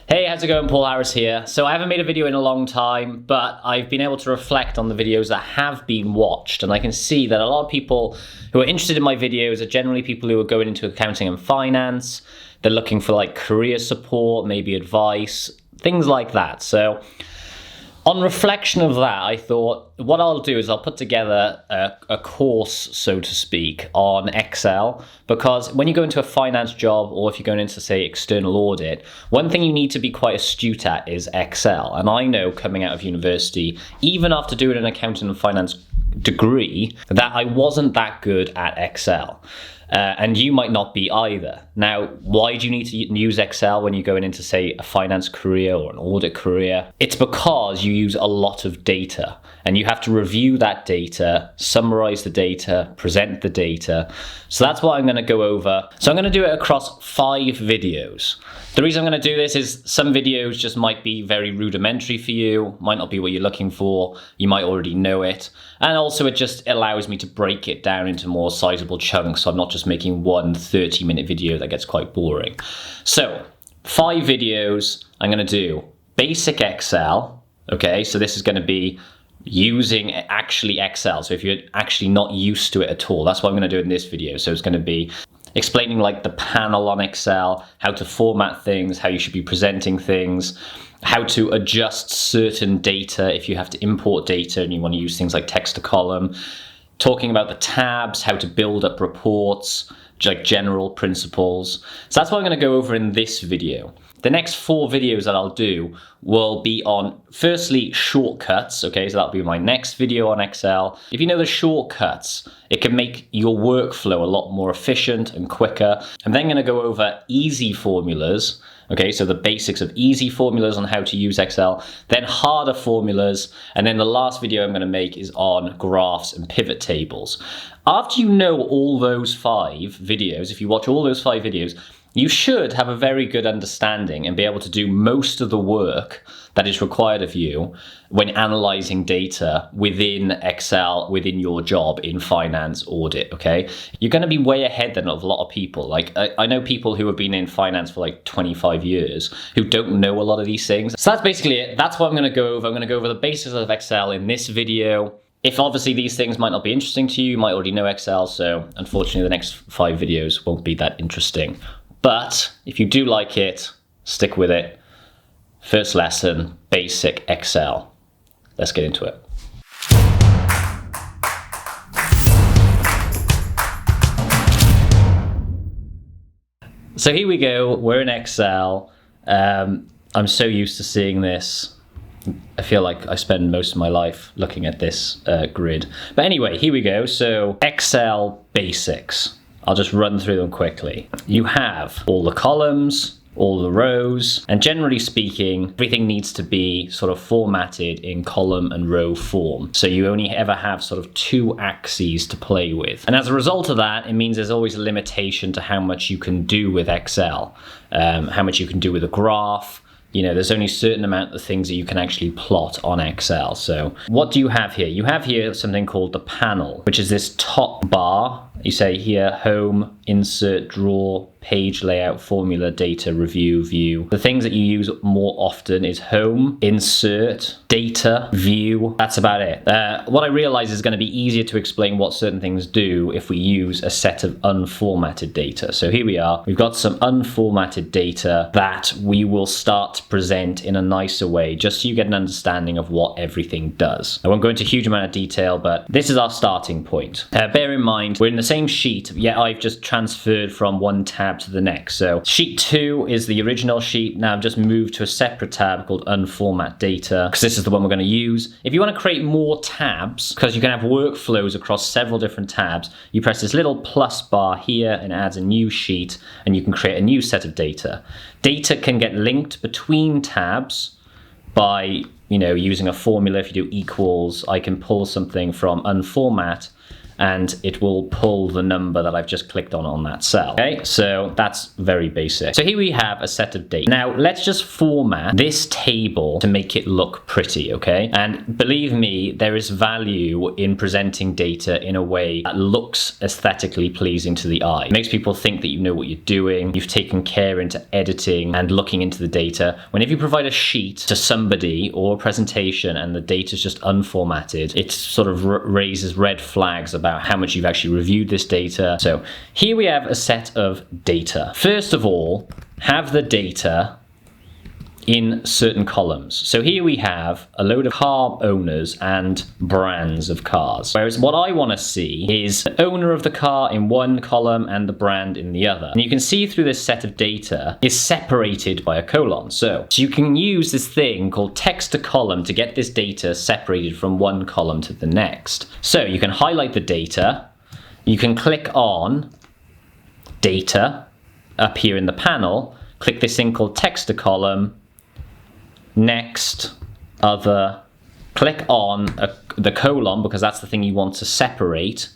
Hey, how's it going? Paul Harris here. So I haven't made a video in a long time, but I've been able to reflect on the videos that have been watched, and I can see that a lot of people who are interested in my videos are generally people who are going into accounting and finance. They're looking for like career support, maybe advice, things like that. So on reflection of that, I thought what I'll do is I'll put together a course, so to speak, on Excel, because when you go into a finance job or if you're going into, say, external audit, one thing you need to be quite astute at is Excel. And I know coming out of university, even after doing an accounting and finance degree, that I wasn't that good at Excel. And you might not be either. Now, why do you need to use Excel when you're going into, say, a finance career or an audit career? It's because you use a lot of data and you have to review that data, summarize the data, present the data. So that's what I'm going to go over. So I'm going to do it across 5 videos. The reason I'm going to do this is some videos just might be very rudimentary for you, might not be what you're looking for, you might already know it. And also it just allows me to break it down into more sizable chunks, so I'm not just making one 30-minute video that gets quite boring. So 5 videos I'm going to do. Basic Excel, okay, so this is going to be using actually Excel. So if you're actually not used to it at all, that's what I'm going to do in this video. So it's going to be explaining like the panel on Excel, how to format things, how you should be presenting things, how to adjust certain data if you have to import data and you want to use things like text to column, talking about the tabs, how to build up reports, like general principles. So that's what I'm going to go over in this video. The next 4 videos that I'll do will be on, firstly, shortcuts. Okay, so that'll be my next video on Excel. If you know the shortcuts, it can make your workflow a lot more efficient and quicker. I'm then going to go over easy formulas. Okay, so the basics of easy formulas on how to use Excel, then harder formulas, and then the last video I'm going to make is on graphs and pivot tables. After you know all those 5 videos, if you watch all those 5 videos, you should have a very good understanding and be able to do most of the work that is required of you when analyzing data within Excel, within your job in finance audit, okay? You're going to be way ahead than of a lot of people. Like, I know people who have been in finance for like 25 years who don't know a lot of these things. So that's basically it. That's what I'm going to go over. I'm going to go over the basics of Excel in this video. If obviously these things might not be interesting to you, you might already know Excel, so unfortunately the next 5 videos won't be that interesting. But if you do like it, stick with it. First lesson, basic Excel. Let's get into it. So here we go, we're in Excel. I'm so used to seeing this. I feel like I spend most of my life looking at this grid. But anyway, here we go. So Excel basics. I'll just run through them quickly. You have all the columns, all the rows, and generally speaking, everything needs to be sort of formatted in column and row form. So you only ever have sort of 2 axes to play with. And as a result of that, it means there's always a limitation to how much you can do with Excel, how much you can do with a graph. You know, there's only a certain amount of things that you can actually plot on Excel. So what do you have here? You have here something called the panel, which is this top bar. You say here, home, insert, draw, page layout, formula, data, review, view. The things that you use more often is home, insert, data, view. That's about it. What I realize is going to be easier to explain what certain things do if we use a set of unformatted data. So here we are. We've got some unformatted data that we will start to present in a nicer way, just so you get an understanding of what everything does. I won't go into a huge amount of detail, but this is our starting point. Bear in mind, we're in the same sheet, yet I've just transferred from one tab to the next. So sheet 2 is the original sheet. Now I've just moved to a separate tab called unformat data, because this is the one we're going to use. If you want to create more tabs, because you can have workflows across several different tabs, you press this little plus bar here and it adds a new sheet, and you can create a new set of data. Data can get linked between tabs by, you know, using a formula. If you do equals, I can pull something from unformat and it will pull the number that I've just clicked on that cell. Okay, so that's very basic. So here we have a set of data. Now let's just format this table to make it look pretty, okay? And believe me, there is value in presenting data in a way that looks aesthetically pleasing to the eye. It makes people think that you know what you're doing, you've taken care into editing and looking into the data. Whenever you provide a sheet to somebody or a presentation and the data is just unformatted, it sort of raises red flags about how much you've actually reviewed this data. So here we have a set of data. First of all, have the data in certain columns. So here we have a load of car owners and brands of cars. Whereas what I want to see is the owner of the car in one column and the brand in the other. And you can see through this set of data is separated by a colon. So you can use this thing called text to column to get this data separated from one column to the next. So you can highlight the data, you can click on data up here in the panel, click this thing called text to column, next, other, click on the colon because that's the thing you want to separate,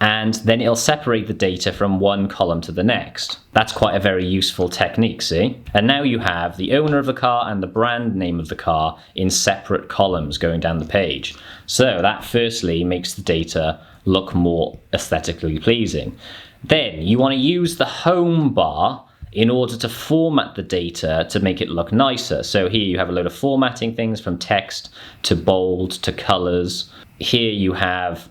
and then it'll separate the data from one column to the next. That's quite a very useful technique, see? And now you have the owner of the car and the brand name of the car in separate columns going down the page. So that firstly makes the data look more aesthetically pleasing. Then you want to use the home bar in order to format the data to make it look nicer. So here you have a load of formatting things from text to bold to colors. Here you have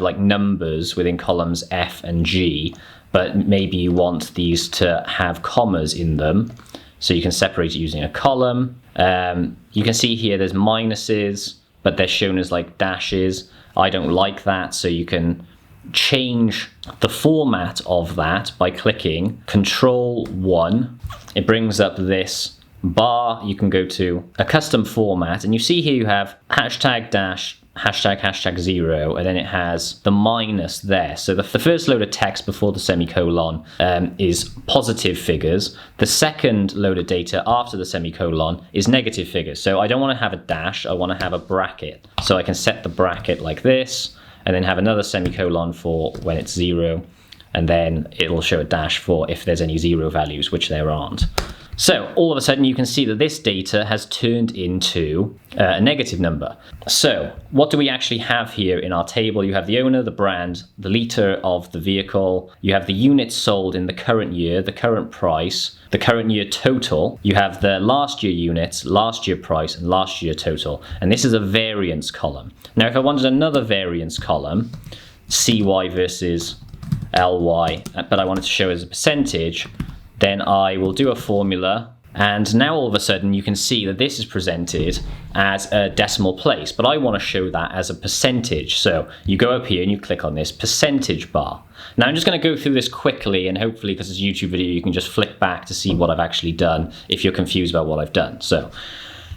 like numbers within columns F and G, but maybe you want these to have commas in them. So you can separate it using a column. You can see here there's minuses, but they're shown as like dashes. I don't like that, so you can change the format of that by clicking Control 1. It brings up this bar. You can go to a custom format, and you see here you have hashtag dash, hashtag 0, and then it has the minus there. So the first load of text before the semicolon is positive figures. The second load of data after the semicolon is negative figures. So I don't want to have a dash, I want to have a bracket. So I can set the bracket like this, and then have another semicolon for when it's 0, and then it'll show a dash for if there's any 0 values, which there aren't. So all of a sudden you can see that this data has turned into a negative number. So what do we actually have here in our table? You have the owner, the brand, the litre of the vehicle, you have the units sold in the current year, the current price, the current year total, you have the last year units, last year price, and last year total. And this is a variance column. Now if I wanted another variance column, CY versus LY, but I wanted to show as a percentage, then I will do a formula, and now all of a sudden you can see that this is presented as a decimal place, but I want to show that as a percentage. So you go up here and you click on this percentage bar. Now I'm just going to go through this quickly, and hopefully because it's a YouTube video you can just flick back to see what I've actually done if you're confused about what I've done. So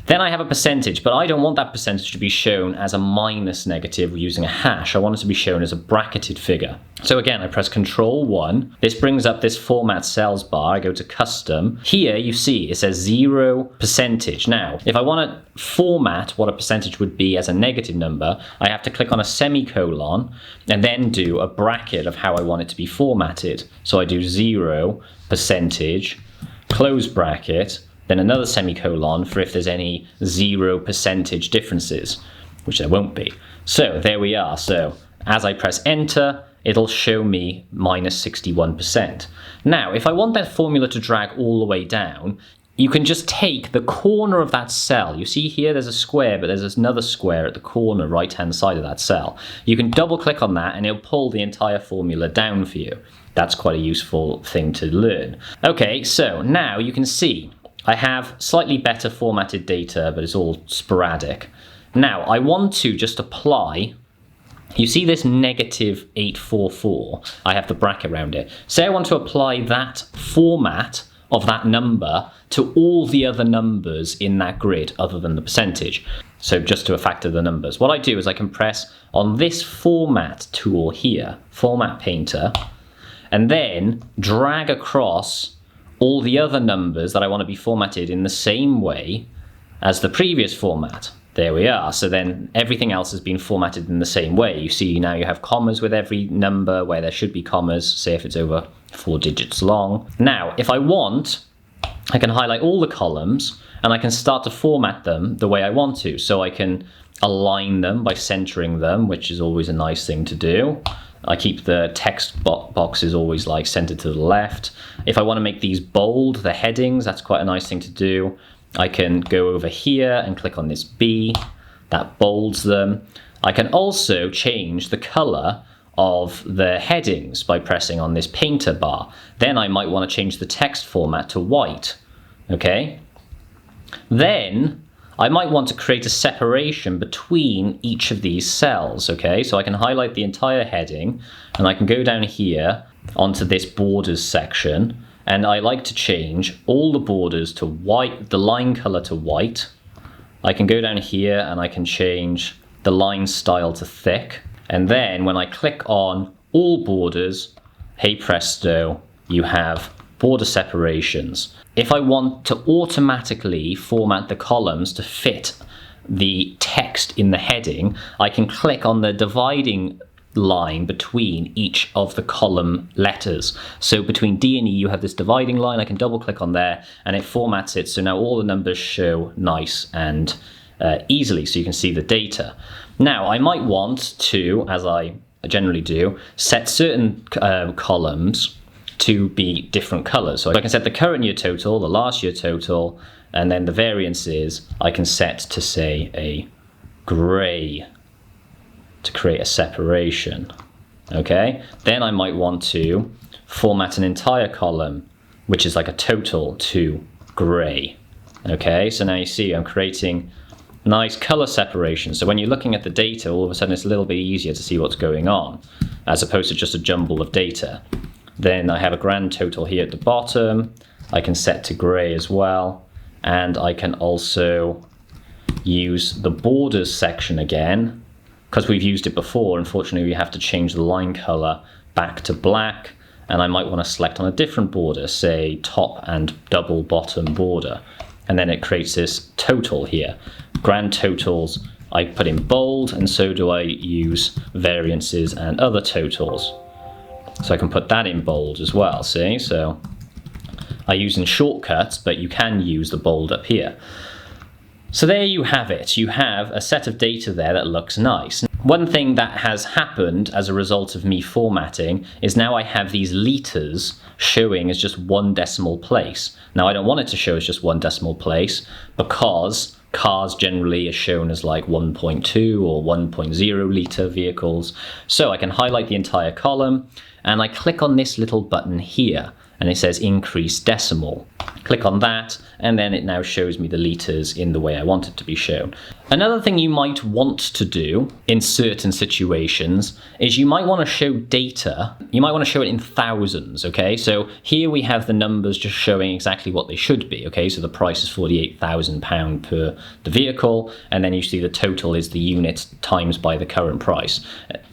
then I have a percentage, but I don't want that percentage to be shown as a minus negative using a hash. I want it to be shown as a bracketed figure. So again, I press Control 1. This brings up this Format Cells bar. I go to Custom. Here you see it says 0%. Now, if I want to format what a percentage would be as a negative number, I have to click on a semicolon and then do a bracket of how I want it to be formatted. So I do 0%, close bracket, then another semicolon for if there's any 0% differences, which there won't be. So there we are. So as I press enter, it'll show me minus 61%. Now, if I want that formula to drag all the way down, you can just take the corner of that cell. You see here there's a square, but there's another square at the corner right-hand side of that cell. You can double click on that and it'll pull the entire formula down for you. That's quite a useful thing to learn. Okay, so now you can see I have slightly better formatted data, but it's all sporadic. Now, I want to just apply, you see this negative 844, I have the bracket around it. Say I want to apply that format of that number to all the other numbers in that grid other than the percentage. So just to factor the numbers. What I do is I can press on this format tool here, Format Painter, and then drag across all the other numbers that I want to be formatted in the same way as the previous format. There we are. So then everything else has been formatted in the same way. You see now you have commas with every number where there should be commas, say if it's over 4 digits long. Now, if I want, I can highlight all the columns and I can start to format them the way I want to. So I can align them by centering them, which is always a nice thing to do. I keep the text boxes always like centered to the left. If I want to make these bold, the headings, that's quite a nice thing to do. I can go over here and click on this B, that bolds them. I can also change the color of the headings by pressing on this painter bar. Then I might want to change the text format to white, okay? Then I might want to create a separation between each of these cells, okay? So I can highlight the entire heading and I can go down here onto this borders section, and I like to change all the borders to white, the line color to white. I can go down here and I can change the line style to thick. And then when I click on all borders, hey presto, you have border separations. If I want to automatically format the columns to fit the text in the heading, I can click on the dividing line between each of the column letters. So between D and E you have this dividing line. I can double click on there and it formats it so now all the numbers show nice and easily, so you can see the data. Now I might want to, as I generally do, set certain columns to be different colors. So I can set the current year total, the last year total, and then the variances I can set to say a gray to create a separation, okay? Then I might want to format an entire column, which is like a total, to gray, okay? So now you see I'm creating nice color separation. So when you're looking at the data, all of a sudden it's a little bit easier to see what's going on, as opposed to just a jumble of data. Then I have a grand total here at the bottom. I can set to gray as well. And I can also use the borders section again, because we've used it before. Unfortunately, we have to change the line color back to black. And I might want to select on a different border, say top and double bottom border. And then it creates this total here. Grand totals I put in bold, and so do I use variances and other totals. So I can put that in bold as well, see? So I use in shortcuts, but you can use the bold up here. So there you have it. You have a set of data there that looks nice. One thing that has happened as a result of me formatting is now I have these liters showing as just one decimal place. Now I don't want it to show as just one decimal place because cars generally are shown as like 1.2 or 1.0 liter vehicles. So I can highlight the entire column and I click on this little button here and it says increase decimal. Click on that and then it now shows me the liters in the way I want it to be shown. Another thing you might want to do in certain situations is you might want to show data. You might want to show it in thousands, okay? So here we have the numbers just showing exactly what they should be, okay? So the price is £48,000 per the vehicle, and then you see the total is the unit times by the current price.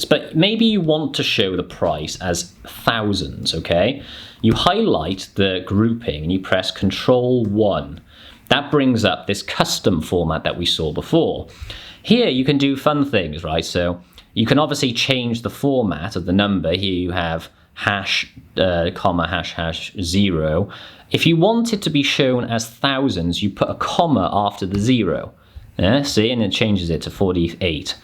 But maybe you want to show the price as thousands, okay? You highlight the grouping and you press Control-1. That brings up this custom format that we saw before. Here you can do fun things, right? So you can obviously change the format of the number. Here you have hash, comma, hash, hash, 0. If you want it to be shown as thousands, you put a comma after the 0. See, and it changes it to 48.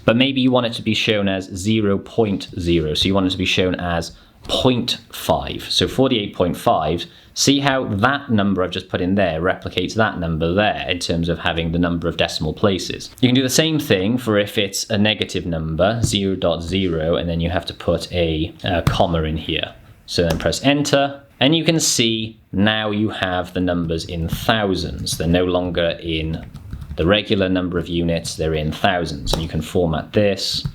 But maybe you want it to be shown as 0.0. So you want it to be shown as 0.5, so 48.5. See how that number I've just put in there replicates that number there in terms of having the number of decimal places. You can do the same thing for if it's a negative number, 0.0, and then you have to put a comma in here. So then press enter, and you can see now you have the numbers in thousands. They're no longer in the regular number of units, they're in thousands. And you can format this,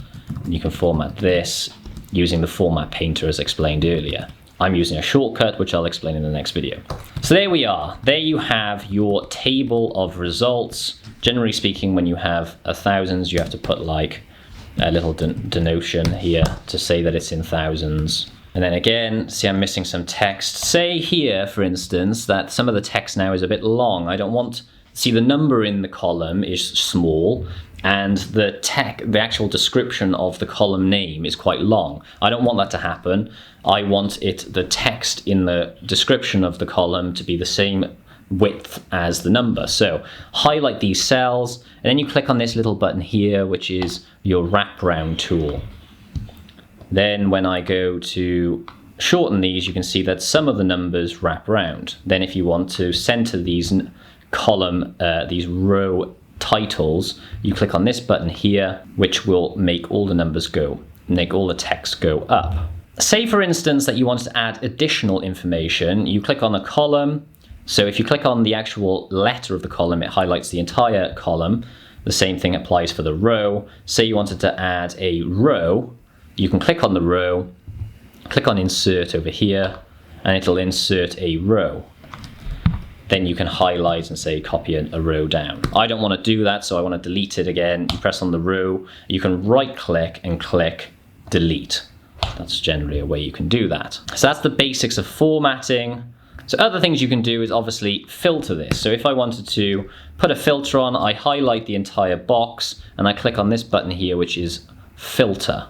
and you can format this, using the format painter as explained earlier. I'm using a shortcut, which I'll explain in the next video. So there we are. There you have your table of results. Generally speaking, when you have thousands, you have to put like a little denotation here to say that it's in thousands. And then again, see I'm missing some text. Say here, for instance, that some of the text now is a bit long. I don't want See, the number in the column is small, and the actual description of the column name is quite long. I don't want that to happen. I want the text in the description of the column to be the same width as the number. So highlight these cells, and then you click on this little button here, which is your wraparound tool. Then when I go to shorten these, you can see that some of the numbers wrap around. Then if you want to center these these row titles, you click on this button here, which will make all the numbers make all the text go up. Say for instance that you want to add additional information, you click on a column. So if you click on the actual letter of the column, it highlights the entire column. The same thing applies for the row. Say you wanted to add a row, you can click on the row, click on insert over here, and it'll insert a row. Then you can highlight and say copy a row down. I don't want to do that, so I want to delete it again. You press on the row, you can right click and click delete. That's generally a way you can do that. So that's the basics of formatting. So other things you can do is obviously filter this. So if I wanted to put a filter on, I highlight the entire box and I click on this button here, which is filter.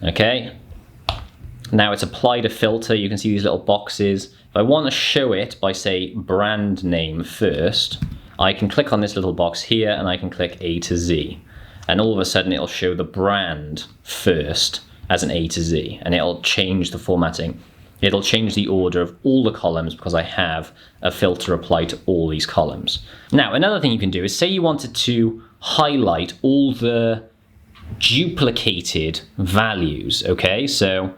Okay. Now it's applied a filter. You can see these little boxes. If I want to show it by, say, brand name first, I can click on this little box here and I can click A to Z. And all of a sudden it'll show the brand first as an A to Z, and it'll change the formatting. It'll change the order of all the columns because I have a filter applied to all these columns. Now, another thing you can do is say you wanted to highlight all the duplicated values, okay? So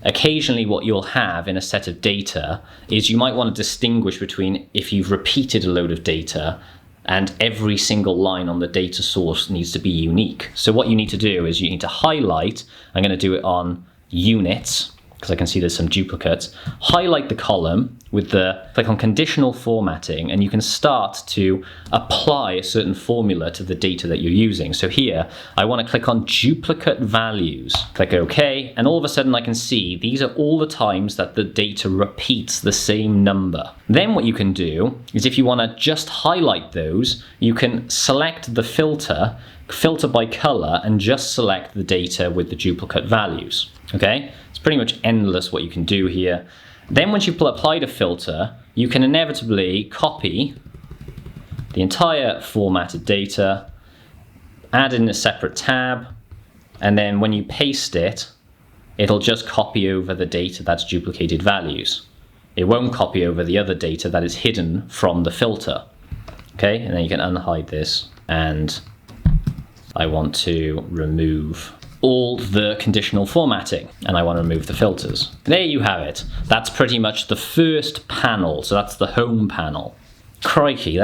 occasionally what you'll have in a set of data is you might want to distinguish between if you've repeated a load of data and every single line on the data source needs to be unique. So what you need to do is you need to highlight, I'm going to do it on units because I can see there's some duplicates, highlight the column with click on conditional formatting, and you can start to apply a certain formula to the data that you're using. So here, I want to click on duplicate values, click OK, and all of a sudden I can see these are all the times that the data repeats the same number. Then what you can do is if you want to just highlight those, you can select the filter by color, and just select the data with the duplicate values. Okay, it's pretty much endless what you can do here. Then once you've applied a filter, you can inevitably copy the entire formatted data, add in a separate tab, and then when you paste it, it'll just copy over the data that's duplicated values. It won't copy over the other data that is hidden from the filter. Okay, and then you can unhide this, and I want to remove all the conditional formatting, and I want to remove the filters. There you have it. That's pretty much the first panel, so that's the home panel. Crikey,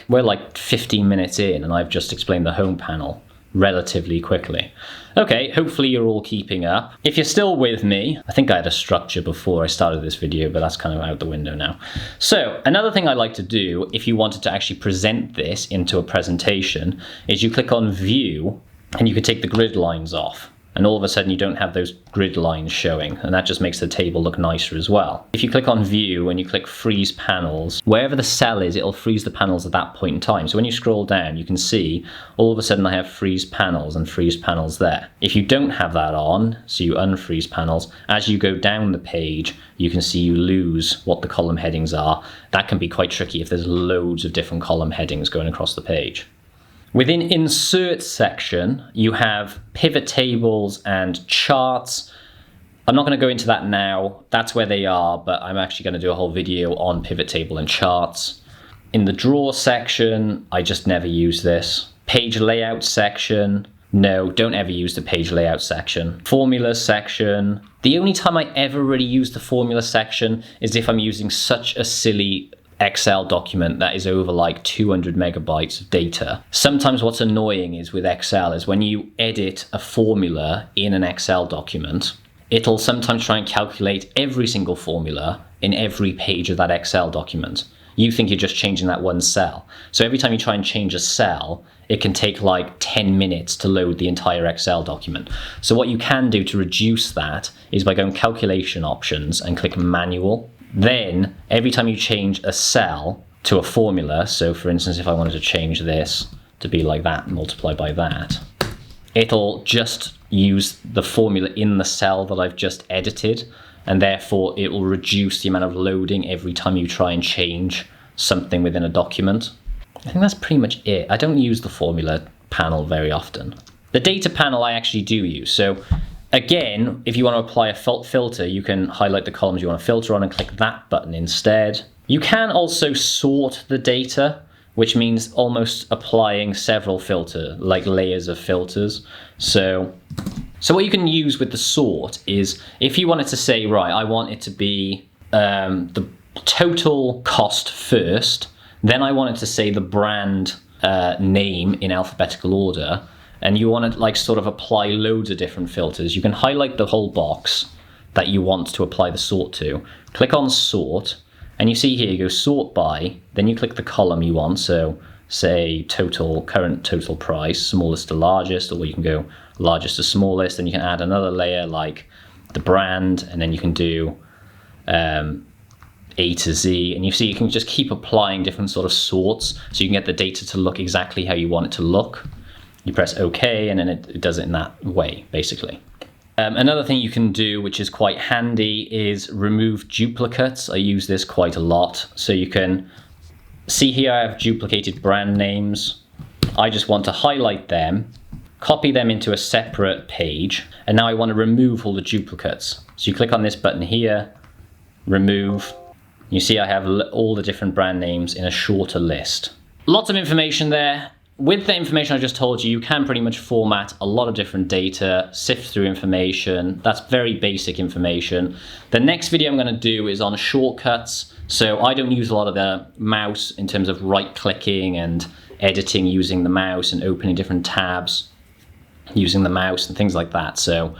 we're like 15 minutes in and I've just explained the home panel relatively quickly. Okay, hopefully you're all keeping up. If you're still with me, I think I had a structure before I started this video, but that's kind of out the window now. So another thing I like to do if you wanted to actually present this into a presentation is you click on View, and you can take the grid lines off, and all of a sudden you don't have those grid lines showing, and that just makes the table look nicer as well. If you click on View and you click Freeze Panels, wherever the cell is, it'll freeze the panels at that point in time. So when you scroll down, you can see all of a sudden I have Freeze Panels and Freeze Panels there. If you don't have that on, so you unfreeze panels, as you go down the page, you can see you lose what the column headings are. That can be quite tricky if there's loads of different column headings going across the page. Within Insert section, you have pivot tables and charts. I'm not going to go into that now. That's where they are, but I'm actually going to do a whole video on pivot table and charts. In the Draw section, I just never use this. Page Layout section, no, don't ever use the Page Layout section. Formula section. The only time I ever really use the Formula section is if I'm using such a silly Excel document that is over like 200 megabytes of data. Sometimes what's annoying is with Excel is when you edit a formula in an Excel document, it'll sometimes try and calculate every single formula in every page of that Excel document. You think you're just changing that one cell. So every time you try and change a cell, it can take like 10 minutes to load the entire Excel document. So what you can do to reduce that is by going Calculation Options and click Manual. Then, every time you change a cell, to a formula. So for instance, if I wanted to change this to be like that, multiply by that, it'll just use the formula in the cell that I've just edited, and therefore it will reduce the amount of loading every time you try and change something within a document. I think that's pretty much it. I don't use the formula panel very often. The data panel I actually do use. So again, if you want to apply a filter, you can highlight the columns you want to filter on and click that button instead. You can also sort the data, which means almost applying several like layers of filters. So what you can use with the sort is, if you wanted to say, right, I want it to be the total cost first, then I wanted to say the brand name in alphabetical order, and you want to like sort of apply loads of different filters, you can highlight the whole box that you want to apply the sort to, click on sort, and you see here you go sort by, then you click the column you want, so say current total price, smallest to largest, or you can go largest to smallest, and you can add another layer like the brand, and then you can do A to Z, and you see you can just keep applying different sort of sorts so you can get the data to look exactly how you want it to look. You press OK, and then it does it in that way, basically. Another thing you can do, which is quite handy, is remove duplicates. I use this quite a lot. So you can see here I have duplicated brand names. I just want to highlight them, copy them into a separate page, and now I want to remove all the duplicates. So you click on this button here, remove. You see I have all the different brand names in a shorter list. Lots of information there. With the information I just told you, you can pretty much format a lot of different data, sift through information. That's very basic information. The next video I'm going to do is on shortcuts. So I don't use a lot of the mouse in terms of right-clicking and editing using the mouse and opening different tabs using the mouse and things like that. So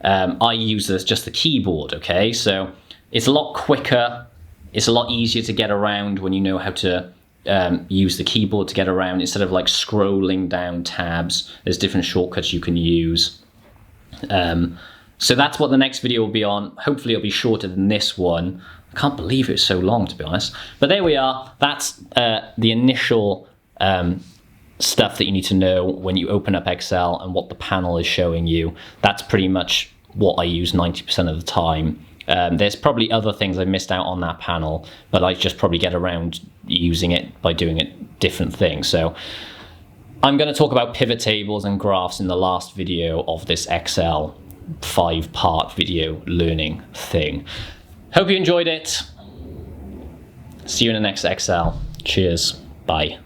I use just the keyboard, okay? So it's a lot quicker. It's a lot easier to get around when you know how to use the keyboard to get around instead of like scrolling down tabs. There's different shortcuts you can use. So that's what the next video will be on. Hopefully it'll be shorter than this one. I can't believe it's so long, to be honest. But there we are. That's the initial stuff that you need to know when you open up Excel and what the panel is showing you. That's pretty much what I use 90% of the time. There's probably other things I missed out on that panel, but I just probably get around using it by doing it different things. So I'm going to talk about pivot tables and graphs in the last video of this Excel 5-part video learning thing. Hope you enjoyed it. See you in the next Excel. Cheers. Bye.